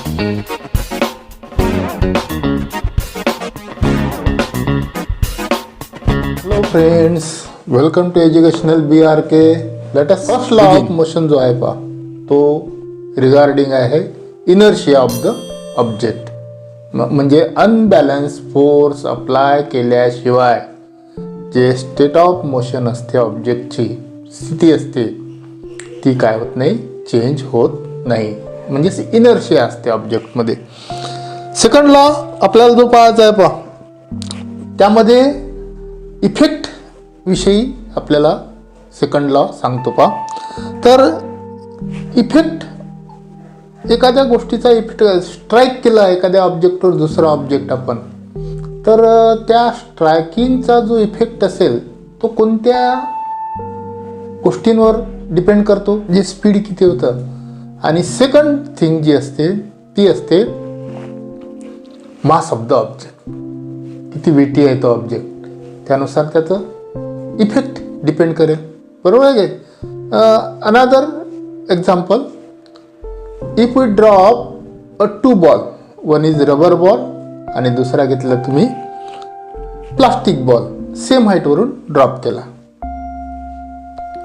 Hello friends, welcome to Educational BRK. Let us first law of motion जो आहे पहा तो रिगार्डिंग आहे इनर्शिया ऑफ द ऑब्जेक्ट. म्हणजे अनबॅलन्स फोर्स अप्लाय केल्याशिवाय जे स्टेट ऑफ मोशन असते ऑब्जेक्टची स्थिती असते ती काय होत नाही, चेंज होत नाही. म्हणजे इनर्शिया असते ऑब्जेक्टमध्ये. सेकंड लॉ आपल्याला जो पाहायचा आहे पहा त्यामध्ये इफेक्ट विषयी आपल्याला सेकंड लॉ सांगतो पहा. तर इफेक्ट एखाद्या गोष्टीचा इफेक्ट स्ट्राईक केला एखाद्या ऑब्जेक्टवर दुसरा ऑब्जेक्ट आपण, तर त्या स्ट्रायकिंगचा जो इफेक्ट असेल तो कोणत्या गोष्टींवर डिपेंड करतो, जे स्पीड किती होतं. आणि सेकंड थिंग जी असते ती असते मास ऑफ द ऑब्जेक्ट, किती वेटी आहे तो ऑब्जेक्ट, त्यानुसार त्याचं इफेक्ट डिपेंड करेल. बरोबर आहे. Another example, if we drop a 2 ball, one is rubber ball आणि दुसरा घेतला तुम्ही प्लास्टिक बॉल, सेम हाईटवरून ड्रॉप केला,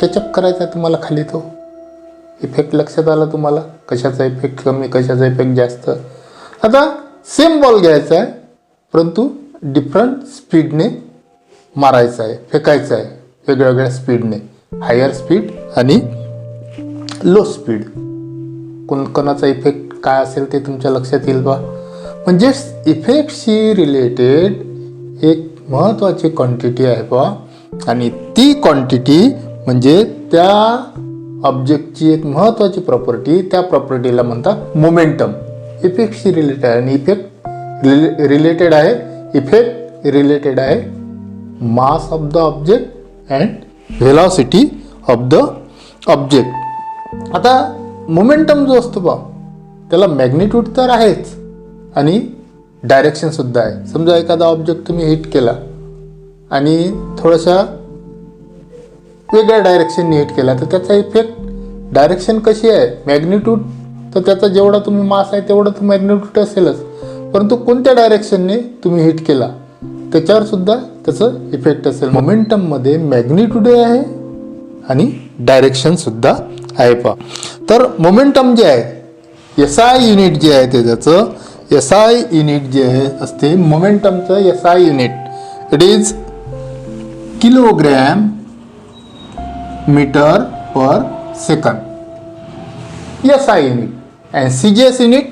कॅचअप करायचा तुम्हाला खाली, तो इफेक्ट लक्षात आला तुम्हाला, कशाचा इफेक्ट कमी कशाचा इफेक्ट जास्त. आता सेम बॉल घ्यायचा आहे परंतु डिफरंट स्पीडने मारायचा आहे, फेकायचा आहे वेगवेगळ्या स्पीडने, हायर स्पीड आणि लो स्पीड. कोणाचा इफेक्ट काय असेल ते तुमच्या लक्षात येईल बा. म्हणजे इफेक्टशी रिलेटेड एक महत्त्वाची क्वांटिटी आहे बा, आणि ती क्वांटिटी म्हणजे त्या ऑब्जेक्टची एक महत्त्वाची प्रॉपर्टी, त्या प्रॉपर्टीला म्हणतात मोमेंटम. इफेक्टशी रिलेटेड आहे आणि इफेक्ट रिलेटेड आहे, इफेक्ट रिलेटेड आहे मास of the object and velocity of the object. आता मोमेंटम जो असतो बा त्याला मॅग्निट्यूड तर आहेच आणि डायरेक्शन सुद्धा आहे. समजा एखादा ऑब्जेक्ट तुम्ही हिट केला आणि थोडासा वेगळ्या डायरेक्शनने हिट केला तर त्याचा इफेक्ट डायरेक्शन कशी आहे, मॅग्निट्यूड, तर त्याचा जेवढा तुम्ही मास आहे तेवढं तर मॅग्निट्यूड असेलच, परंतु कोणत्या डायरेक्शनने तुम्ही हिट केला त्याच्यावर सुद्धा त्याचं इफेक्ट असेल. मोमेंटममध्ये मॅग्निट्यूड आहे आणि डायरेक्शन सुद्धा आहे पहा. तर मोमेंटम जे आहे SI युनिट जे आहे त्याचं SI युनिट जे आहे असते मोमेंटमचं SI unit, it is kilogram metre per second, SI unit. And CGS unit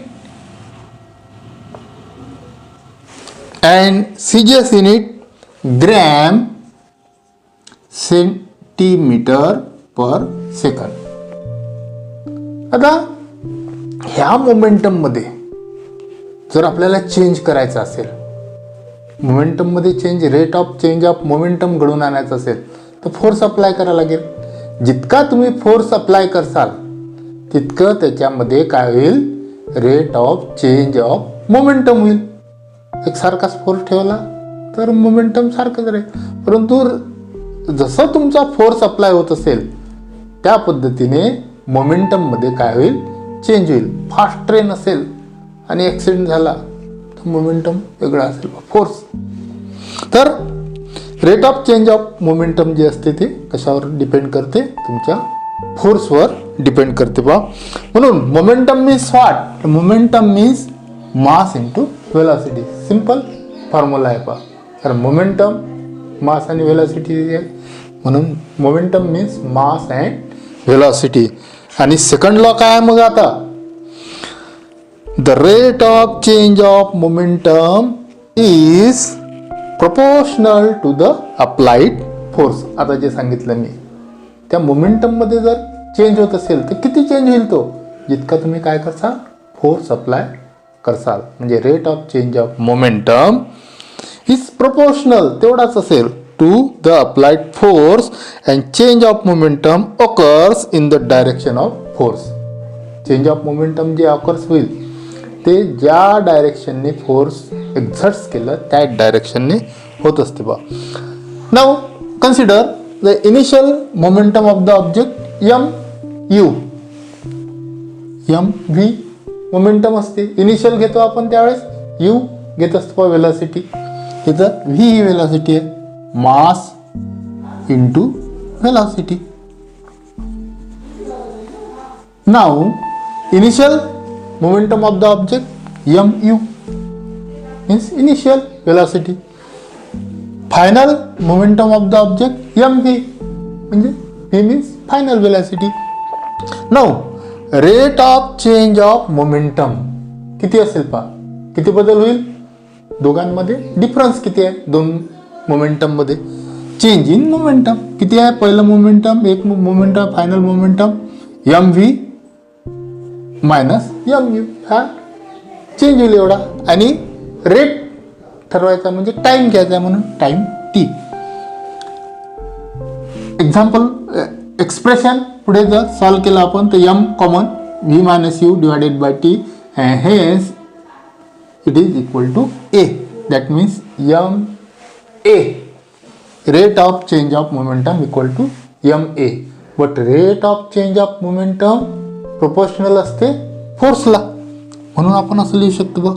and CGS unit gram centimetre per second. आता ह्या मोमेंटममध्ये जर आपल्याला चेंज करायचं असेल, मोमेंटममध्ये change, rate of change of momentum घडून आणायचं असेल तर फोर्स अप्लाय करायला लागेल. जितका तुम्ही फोर्स अप्लाय करसाल तितकं त्याच्यामध्ये काय होईल, rate of change of momentum होईल. एक सारखाच फोर्स ठेवला तर मोमेंटम सारखंच राहील, परंतु जसं तुमचा फोर्स अप्लाय होत असेल त्या पद्धतीने मोमेंटममध्ये काय होईल, चेंज होईल. फास्ट ट्रेन असेल आणि ॲक्सिडेंट झाला तर मोमेंटम वेगळा असेल फोर्स. तर rate of change of momentum जे असते ते कशावर डिपेंड करते, तुमच्या फोर्सवर डिपेंड करते बा. म्हणून momentum means what, momentum means mass into velocity. Simple formula आहे पहा. तर मोमेंटम मास आणि वेलॉसिटी आहे, म्हणून momentum means mass and velocity. आणि सेकंड लॉ काय आहे मग आता, the rate of change of momentum is proportional to the applied force. आता जे सांगितलं मी, त्या मोमेंटममध्ये जर चेंज होत असेल तर किती चेंज होईल, तो जितका तुम्ही काय करसाल, फोर्स अप्लाय करसाल. म्हणजे rate of change of momentum is proportional, तेवढाच असेल to the applied force and change of momentum occurs in the direction of force. Change of momentum जे ऑकर्स होईल ते ज्या डायरेक्शनने फोर्स एक्झर्ट्स केलं त्या डायरेक्शनने होत असते बा. Now consider the initial momentum of the object m v momentum असते. इनिशियल घेतो आपण त्यावेळेस यू घेत असतो वेलॉसिटी. इथं व्ही ही वेलॉसिटी आहे, मास into velocity. Now initial momentum of the object mu means initial velocity. Final momentum of the object mv म्हणजे v means final velocity. Now rate of change of momentum किती असेल पहा, किती बदल होईल दोघांमध्ये, डिफरन्स किती आहे दोन मोमेंटम मध्ये. चेंज इन मोमेंटम किती आहे, पहिलं मोमेंटम एक momentum final momentum mv minus mu हा चेंज होईल एवढा. आणि रेट ठरवायचा म्हणजे टाइम घ्यायचा म्हणून टाइम t. एक्झाम्पल एक्सप्रेशन पुढे जर सॉल्व केलं आपण तर m common v minus U divided by t and hence it is equal to a. That means ma rate of change of momentum equal to ma. But rate of change of momentum proportional असते फोर्सला, म्हणून आपण असं लिहू शकतो बघ,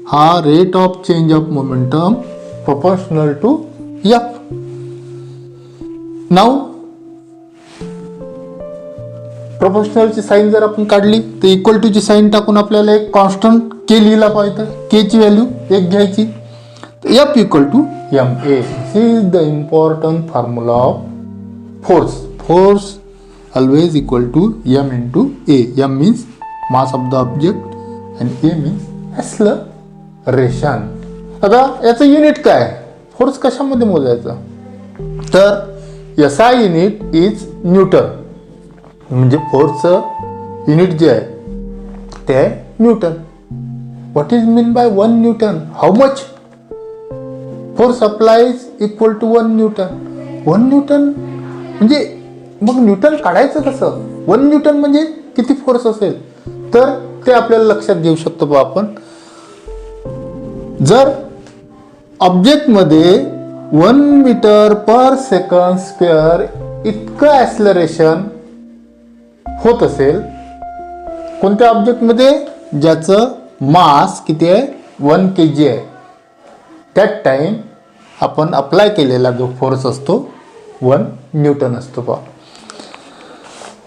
हा rate of change of momentum proportional to f. Now प्रोपोर्शनलची sign जर आपण काढली तर इक्वल टू ची साईन टाकून आपल्याला एक कॉन्स्टंट के लिहिला पाहिजे. के ची व्हॅल्यू एक घ्यायची. F equal to M A. This is the important formula of force. Force always equal to M into A. M means mass of the object and A means acceleration. आता याचं unit काय, force कशामध्ये मोजायचं, तर SI unit is Newton. म्हणजे फोर्सचं unit जे आहे ते आहे newton. What is mean by 1 newton, how much force applies equal to 1 newton. 1 newton म्हणजे मग न्यूटन काढायचं कसं, 1 न्यूटन म्हणजे किती फोर्स असेल, तर ते आपल्याला लक्षात घेऊ शकतो बा आपण. जर ऑब्जेक्टमध्ये 1 मीटर पर सेकंड स्क्वेअर इतकं ॲक्सलरेशन होत असेल कोणत्या ऑब्जेक्टमध्ये, ज्याचं मास किती आहे 1 kg आहे, त्यात टाइम आपण अप्लाय केलेला जो फोर्स असतो 1 न्यूटन असतो पहा.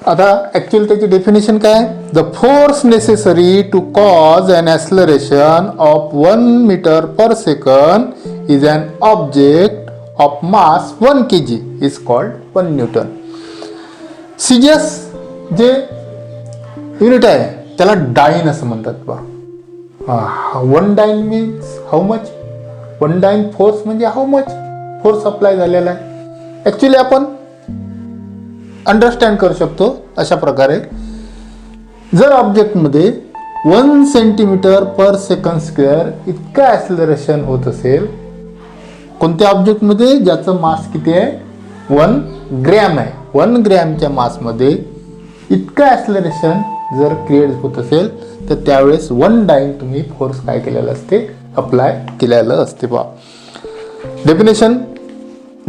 आता ॲक्च्युअली त्याची डेफिनेशन काय आहे, the force necessary to cause an acceleration of 1 metre per second is an object of mass 1 kg is called 1 newton. CGS जे युनिट आहे त्याला डाईन असं म्हणतात बा. 1 dyne means how much, 1 dyne force म्हणजे हाऊ मच फोर्स अप्लाय झालेला आहे. Actually आपण अंडरस्टँड करू शकतो अशा प्रकारे, जर ऑब्जेक्टमध्ये 1 सेंटीमीटर पर सेकंड स्क्वेअर इतकं ॲक्सलरेशन होत असेल कोणत्या ऑब्जेक्टमध्ये, ज्याचं मास किती आहे 1 ग्रॅम आहे, 1 ग्रॅमच्या मासमध्ये इतकं ॲक्सलरेशन जर क्रिएट होत असेल तर त्यावेळेस 1 डाईन तुम्ही फोर्स काय केलेलं असते, अप्लाय केलेलं असते पहा. डेफिनेशन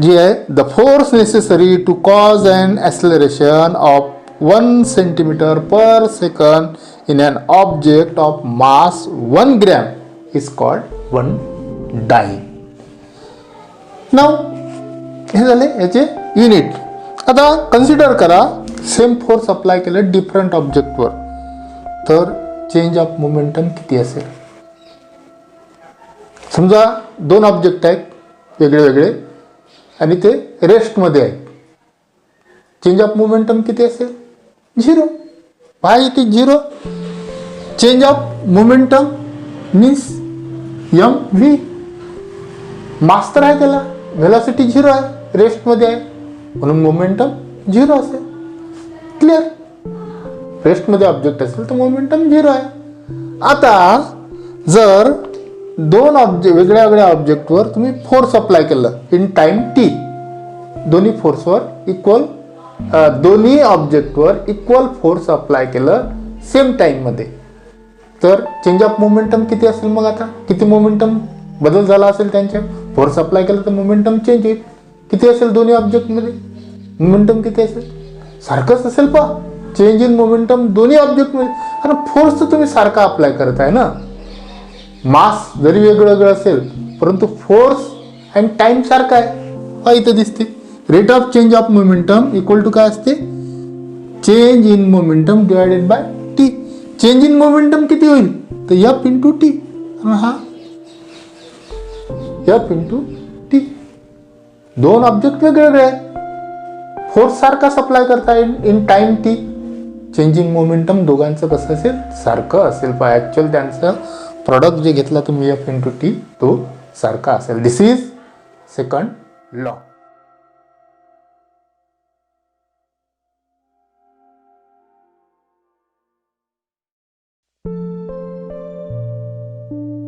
जी आहे, the force necessary to cause an acceleration of 1 centimetre per second in an object of mass 1 gram is called 1 dyne. नाव हे झाले याचे युनिट. आता कन्सिडर करा सेम फोर्स अप्लाय केलं डिफरंट ऑब्जेक्टवर, तर चेंज ऑफ मोमेंटम किती असेल. समजा 2 ऑब्जेक्ट आहेत वेगळे वेगळे आणि ते रेस्टमध्ये आहेत, चेंज ऑफ मोमेंटम किती असेल 0. Why it is 0, change of momentum means mv. मास तर आहे त्याला, व्हेलॉसिटी 0 आहे, रेस्टमध्ये आहे म्हणून मोमेंटम 0 असेल. क्लिअर, रेस्टमध्ये ऑब्जेक्ट असेल तर मोमेंटम 0 आहे. आता जर 2 वेगळ्या वेगळ्या ऑब्जेक्टवर तुम्ही फोर्स अप्लाय केलं इन टाइम t, दोन्ही फोर्सवर इक्वल, दोन्ही ऑब्जेक्टवर इक्वल फोर्स अप्लाय केलं सेम टाइममध्ये, तर चेंज ऑफ मोमेंटम किती असेल. मग आता किती मोमेंटम बदल झाला असेल त्यांच्या, फोर्स अप्लाय केलं तर मोमेंटम चेंज होईल. किती असेल दोन्ही ऑब्जेक्टमध्ये मोमेंटम किती असेल, सारखंच असेल पहा, चेंज इन मोमेंटम दोन्ही ऑब्जेक्ट मध्ये, कारण फोर्स तर तुम्ही सारखा अप्लाय करताय ना. मास जरी वेगळं वेगळं असेल परंतु फोर्स अँड टाइम सारखा आहे. इथं दिसते rate of change of momentum equal to काय असते, change in momentum divided by T. Change in momentum किती होईल तर एफ इंटू टी. हा एफ इंटू टी. दोन ऑब्जेक्ट वेगवेगळे आहेत, फोर्स सारखा सप्लाय करता in time T. Changing momentum दोघांचं कसं असेल, सारखं असेल. पण ॲक्च्युअल त्यांचं प्रॉडक्ट जे घेतला तुम्ही एफ इंटू टी तो सारखा असेल. दिस इज सेकंड लॉ.